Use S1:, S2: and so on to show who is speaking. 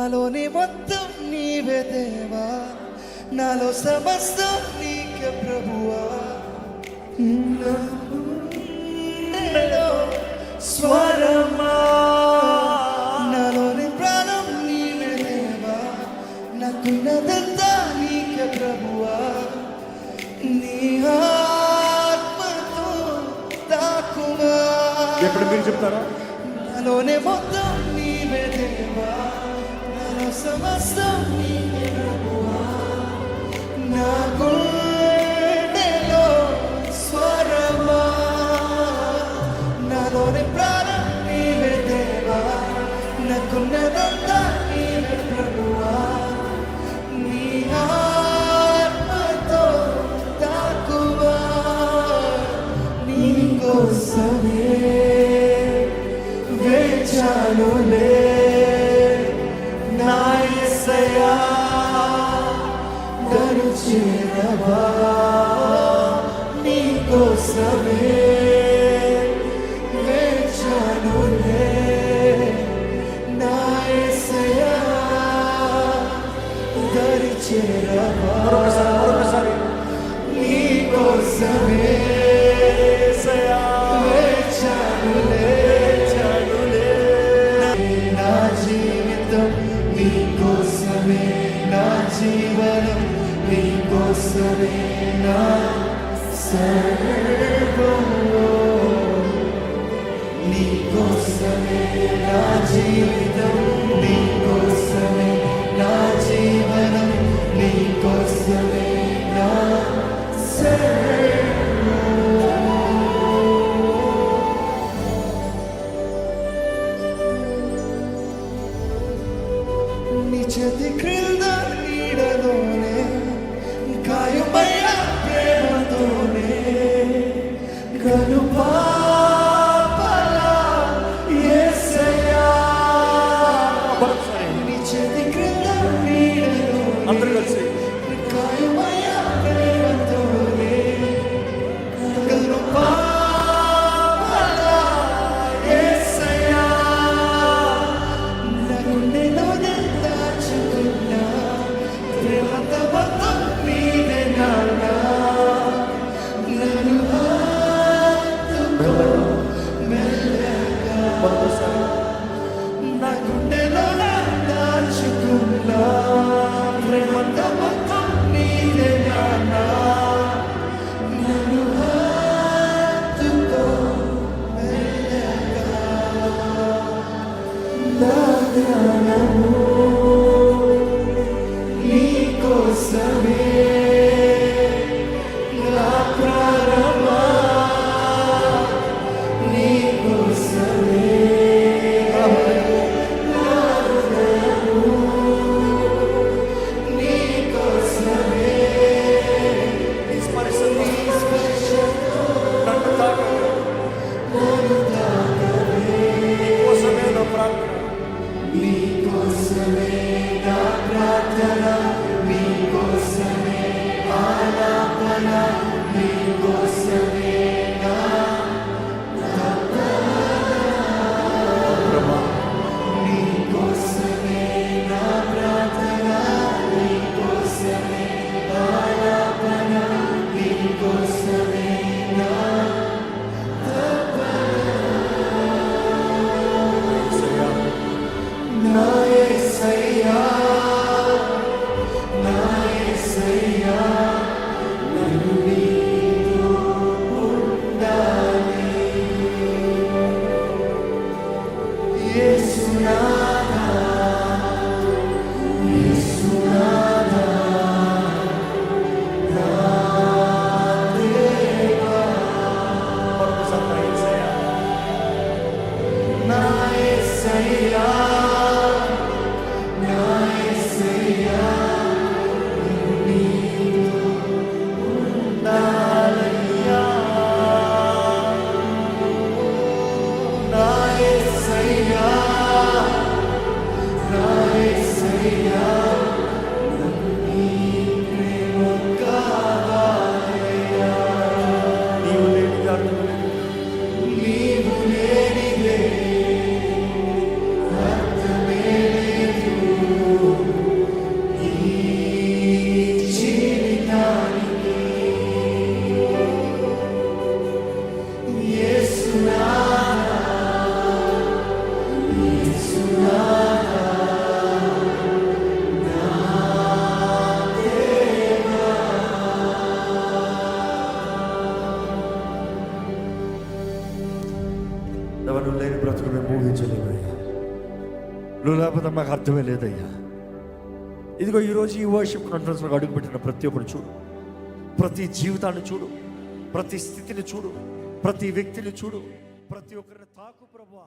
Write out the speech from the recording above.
S1: నాలోని మొత్తం నీవే దేవా, నాలో సమస్తం నీకే ప్రభువా. స్వరమా నాలోని ప్రాణం నీవే దేవా, నాకున్నదంతా నీకే ప్రభువా. నీ ఆత్మతో తాకుమా.
S2: ఎప్పుడు మీరు చెప్తారా?
S1: నాలోనే మొత్తం నీవే దేవా, నాలో సమస్తం నీకే ప్రభువా. నా గుండెలో స్వరమా నాలోని ప్రాణం నీవే దేవా, నాకున్నదంతా నీవే ప్రభువా. నీ ఆత్మతో తాకువా. నీ కోసమే వేచానులే నా యేసయ్యా, దరి చేరవా. నీ కోసమే వేచానులే నా యేసయ్యా, దరి చేరవా. నీ కోసమే నా జీవితం నీ కోసమే, నా జీవనం నీ కోసమే, నా సర్వము నీ కోసమే. నా జీవితం నీ కోసమే, నా జీవనం నీ కోసమే, నా నీ చేతి క్రింద నీడలోనే గాయమైన ప్రేమతోనే కనుపాపలా యేసయ్యా. నీ చేతి క్రింద నీడలోనే
S2: అందరూ కలిసి
S1: గాయమైన ప్రేమతోనే కనుపాపలా యేసయ్యా. నా గుండెలోనే దాచుకున్నా ప్రేమతో మొత్తం నీవే నాన్న. నన్ను హత్తుకో మెల్లగా. నా గుండెలోనే దాచుకున్నా ప్రేమతో మొత్తం నీవే నాన్న. నన్ను హత్తుకో మెల్లగా. నా ధ్యానము నీ కోసమే, నా ప్రాణమా నీ కోసమే. నా హృదయము నీ కోసమే. నీ స్పర్శతో
S2: నన్ను తాకవే,
S1: నన్ను తాకవే.
S2: నీకోసమే నా ప్రార్థన,
S1: నీ కోసమే నా ప్రార్థన, నీ కోసమే ఆలాపన, నీ కోసమే నా
S2: బ్రహ్మ
S1: నీ కోసమే నా ప్రార్థన, నీ కోసమే ఆలాపన, నీ కోసమే నా
S2: యేసయ్యా,
S1: నా యేసయ్యా, నా యేసయ్యా. నన్ను నీతో
S2: నువ్వు లేని బ్రతుకు మేము ఊహించలేమయ్యా. నువ్వు లేకపోతే మాకు అర్థమే లేదయ్యా. ఇదిగో ఈరోజు ఈ వర్షిప్ కాన్ఫరెన్స్లో అడుగుపెట్టిన ప్రతి ఒక్కరు చూడు, ప్రతి జీవితాన్ని చూడు, ప్రతి స్థితిని చూడు, ప్రతి వ్యక్తిని చూడు, ప్రతి ఒక్కరిని తాకు ప్రభువా.